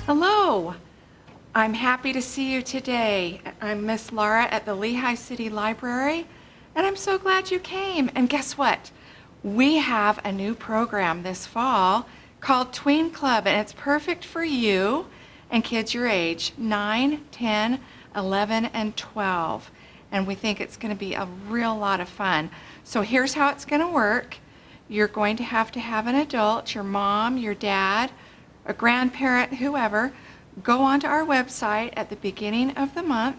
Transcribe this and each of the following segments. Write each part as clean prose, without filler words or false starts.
Hello, I'm happy to see you today. I'm Miss Laura at the Lehigh City Library, and I'm so glad you came. And guess what? We have a new program this fall called Tween Club, and it's perfect for you and kids your age, 9, 10, 11, and 12. And we think it's going to be a real lot of fun. So here's how it's going to work. You're going to have an adult, your mom, your dad, a grandparent, whoever, go onto our website at the beginning of the month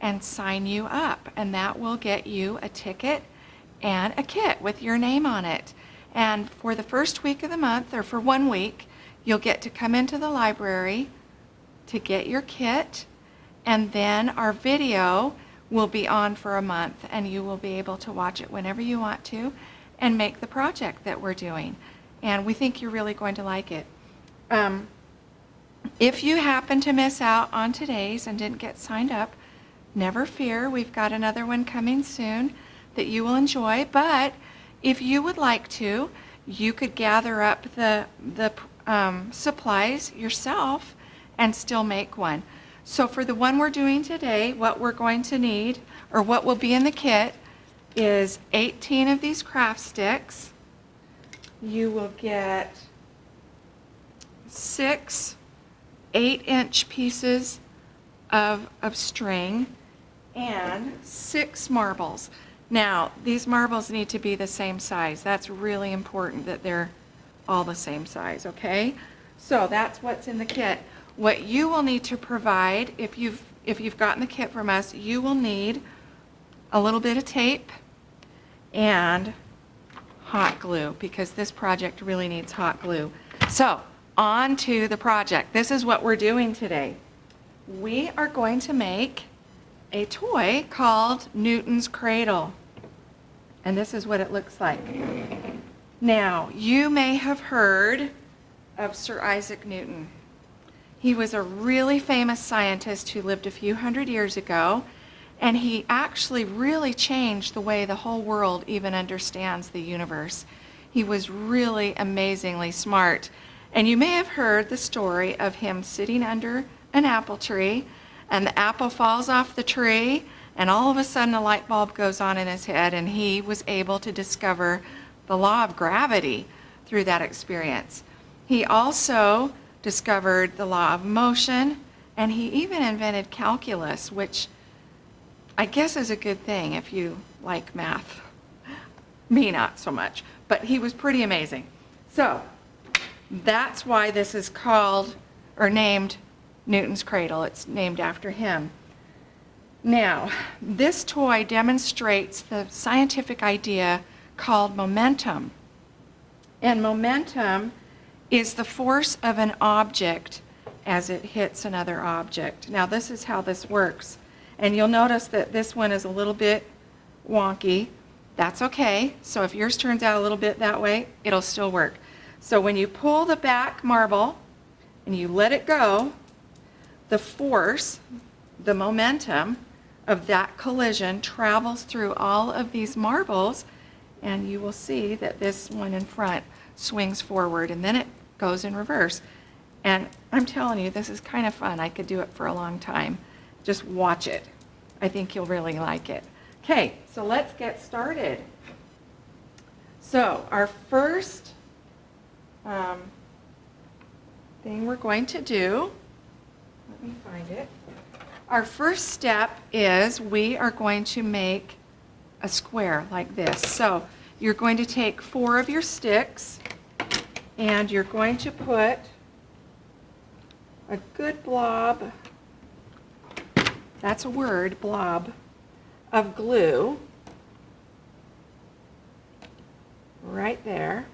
and sign you up. And that will get you a ticket and a kit with your name on it. And for the first week of the month, or for 1 week, you'll get to come into the library to get your kit, and then our video will be on for a month, and you will be able to watch it whenever you want to and make the project that we're doing. And we think you're really going to like it. If you happen to miss out on today's and didn't get signed up, never fear, we've got another one coming soon that you will enjoy. But if you would like to, you could gather up the supplies yourself and still make one. So for the one we're doing today, what we're going to need, or what will be in the kit, is 18 of these craft sticks. You will get 6 8-inch pieces of string and 6 marbles. Now, these marbles need to be the same size. That's really important that they're all the same size, okay? So that's what's in the kit. What you will need to provide, if you've gotten the kit from us, you will need a little bit of tape and hot glue, because this project really needs hot glue. So, on to the project. This is what we're doing today. We are going to make a toy called Newton's Cradle. And this is what it looks like. Now, you may have heard of Sir Isaac Newton. He was a really famous scientist who lived a few hundred years ago, and he actually really changed the way the whole world even understands the universe. He was really amazingly smart. And you may have heard the story of him sitting under an apple tree, and the apple falls off the tree, and all of a sudden a light bulb goes on in his head, and he was able to discover the law of gravity through that experience. He also discovered the law of motion, and he even invented calculus, which I guess is a good thing if you like math. Me, not so much, but he was pretty amazing. So, that's why this is called, or named, Newton's Cradle. It's named after him. Now, this toy demonstrates the scientific idea called momentum. And momentum is the force of an object as it hits another object. Now, this is how this works. And you'll notice that this one is a little bit wonky. That's okay. So if yours turns out a little bit that way, it'll still work. So when you pull the back marble and you let it go, the force, the momentum of that collision travels through all of these marbles, and you will see that this one in front swings forward, and then it goes in reverse. And I'm telling you, this is kind of fun. I could do it for a long time. Just watch it. I think you'll really like it. Okay, so let's get started. So our first thing we're going to do, let me find it. Our first step is we are going to make a square like this. So you're going to take 4 of your sticks, and you're going to put a good blob, that's a word, blob, of glue right there.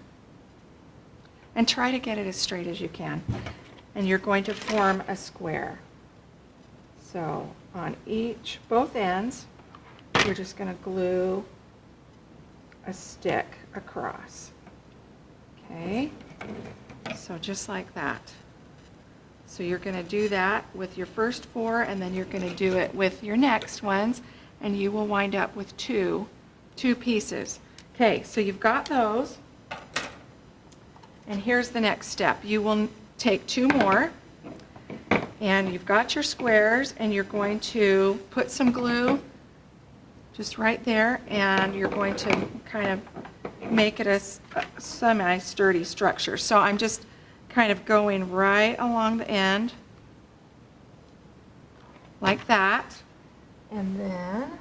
And try to get it as straight as you can. And you're going to form a square. So on both ends, you're just going to glue a stick across. Okay? So just like that. So you're going to do that with your first 4, and then you're going to do it with your next ones, and you will wind up with 2 2 pieces. Okay, so you've got those. And here's the next step. You will take 2 more, and you've got your squares, and you're going to put some glue just right there, and you're going to kind of make it a semi-sturdy structure. So I'm just kind of going right along the end, like that, and then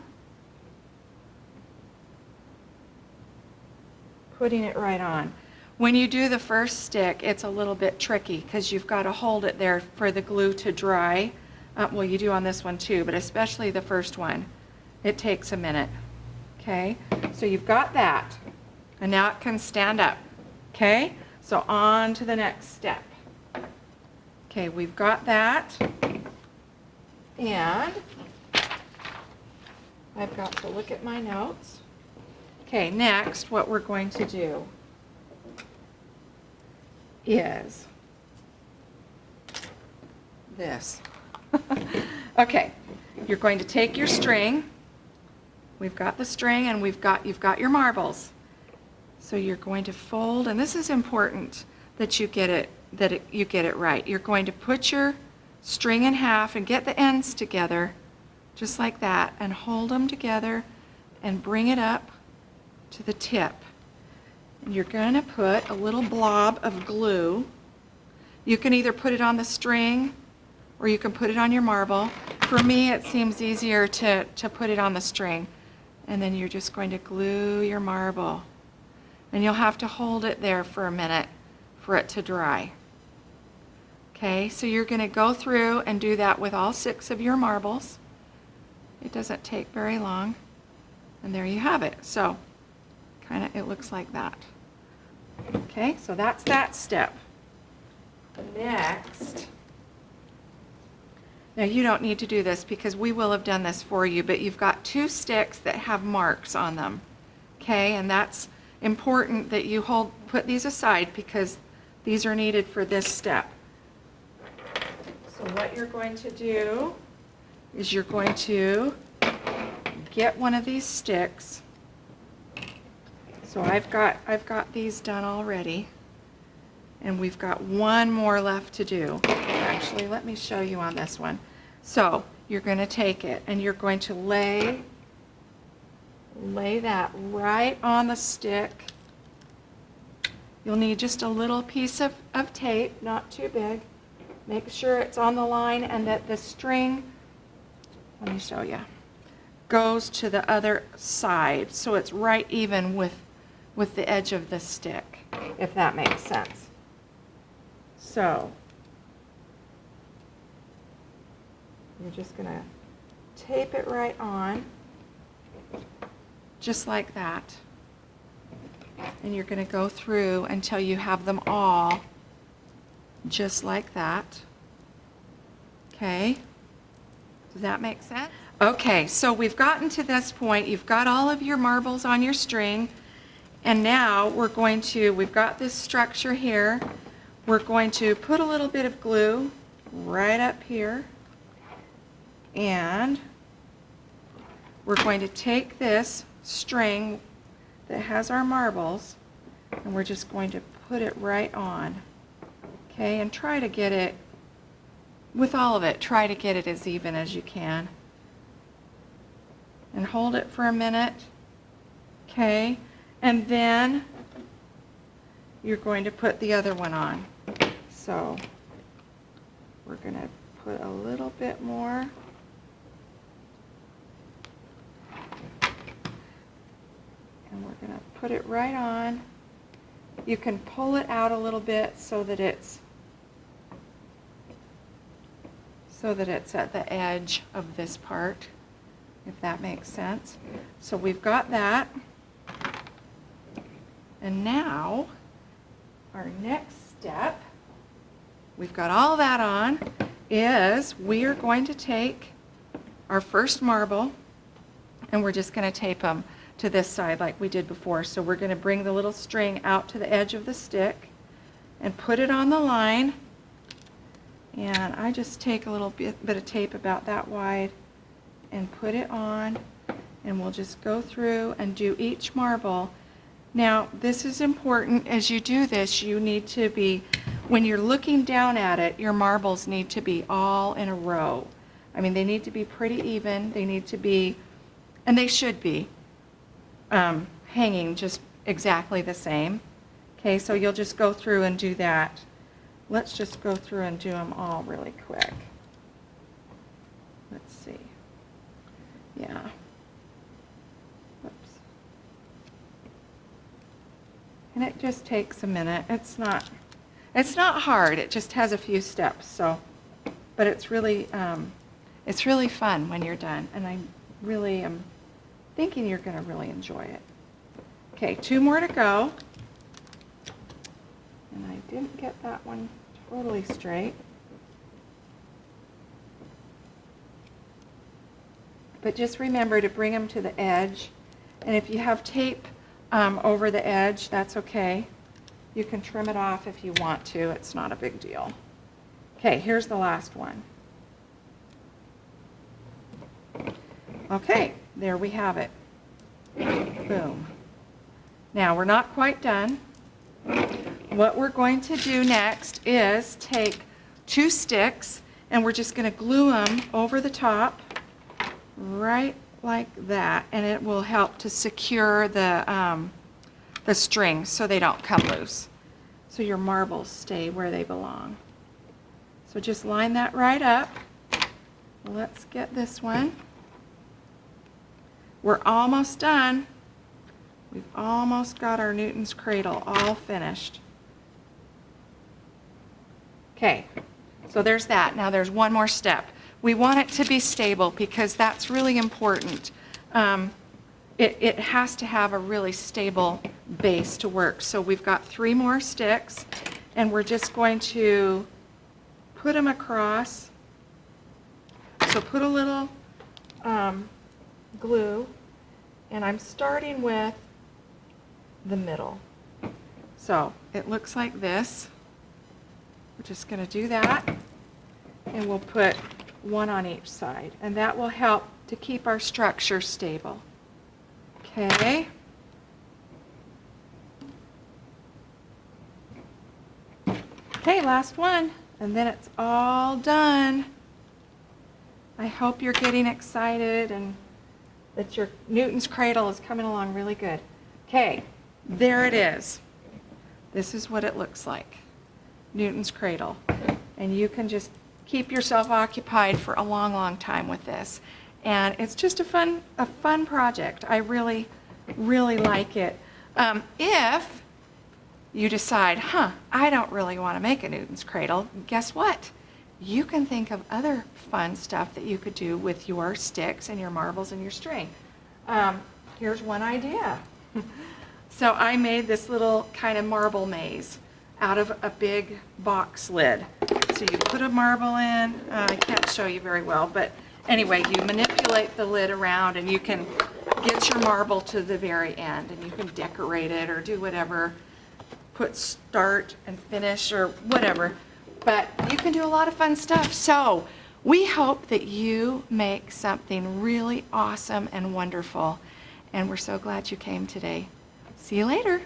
putting it right on. When you do the first stick, it's a little bit tricky because you've got to hold it there for the glue to dry. Well, you do on this one too, but especially the first one. It takes a minute. Okay, so you've got that, and now it can stand up. Okay, so on to the next step. Okay, we've got that, and I've got to look at my notes. Okay, next, what we're going to do is this. Okay, you're going to take your string. We've got the string, and you've got your marbles. So you're going to fold, and this is important that you get it right. You're going to put your string in half and get the ends together, just like that, and hold them together and bring it up to the tip. And you're going to put a little blob of glue. You can either put it on the string or you can put it on your marble. For me, it seems easier to put it on the string. And then you're just going to glue your marble. And you'll have to hold it there for a minute for it to dry. Okay, so you're going to go through and do that with all 6 of your marbles. It doesn't take very long. And there you have it. So it looks like that. Okay, so that's that step. Next, now you don't need to do this because we will have done this for you, but you've got 2 sticks that have marks on them. Okay, and that's important that you put these aside because these are needed for this step. So what you're going to do is you're going to get one of these sticks. So I've got these done already, and we've got 1 more left to do. Actually, let me show you on this one. So you're going to take it and you're going to lay that right on the stick. You'll need just a little piece of tape, not too big. Make sure it's on the line and that the string, let me show you, goes to the other side so it's right even with the edge of the stick, if that makes sense. So you're just going to tape it right on, just like that. And you're going to go through until you have them all just like that. Okay? Does that make sense? Okay, so we've gotten to this point. You've got all of your marbles on your string. And now we've got this structure here. We're going to put a little bit of glue right up here. And we're going to take this string that has our marbles, and we're just going to put it right on. Okay, and try to get it, with all of it, try to get it as even as you can. And hold it for a minute. Okay, and then you're going to put the other one on. So we're going to put a little bit more. And we're going to put it right on. You can pull it out a little bit so that it's at the edge of this part, if that makes sense. So we've got that. And now, our next step, we've got all that on, is we are going to take our first marble and we're just going to tape them to this side like we did before. So we're going to bring the little string out to the edge of the stick and put it on the line. And I just take a little bit of tape about that wide and put it on. And we'll just go through and do each marble. Now, this is important. As you do this, you need to be, when you're looking down at it, your marbles need to be all in a row. I mean, they need to be pretty even. They need to be, and they should be, hanging just exactly the same. Okay, so you'll just go through and do that. Let's just go through and do them all really quick. Let's see. Yeah. Whoops. And it just takes a minute. It's not hard. It just has a few steps. So, but it's really fun when you're done. And I really am thinking you're going to really enjoy it. Okay, 2 more to go. And I didn't get that one totally straight. But just remember to bring them to the edge. And if you have tape over the edge, that's okay. You can trim it off if you want to. It's not a big deal. Okay, here's the last one. Okay, there we have it. Boom. Now, we're not quite done. What we're going to do next is take 2 sticks, and we're just going to glue them over the top, right like that, and it will help to secure the strings so they don't come loose. So your marbles stay where they belong. So just line that right up. Let's get this one. We're almost done. We've almost got our Newton's Cradle all finished. Okay, so there's that. Now there's one more step. We want it to be stable because that's really important. It has to have a really stable base to work. So we've got 3 more sticks, and we're just going to put them across. So put a little glue, and I'm starting with the middle. So it looks like this. We're just going to do that, and we'll put 1 on each side, and that will help to keep our structure stable. Okay. Okay, last one, and then it's all done. I hope you're getting excited and that your Newton's Cradle is coming along really good. Okay, there it is. This is what it looks like. Newton's Cradle. And you can just keep yourself occupied for a long, long time with this. And it's just a fun project. I really, really like it. If you decide, I don't really want to make a Newton's Cradle, guess what? You can think of other fun stuff that you could do with your sticks and your marbles and your string. Here's one idea. So I made this little kind of marble maze out of a big box lid. So you put a marble in. I can't show you very well, but anyway, you manipulate the lid around and you can get your marble to the very end, and you can decorate it or do whatever, put start and finish or whatever. But you can do a lot of fun stuff. So we hope that you make something really awesome and wonderful. And we're so glad you came today. See you later.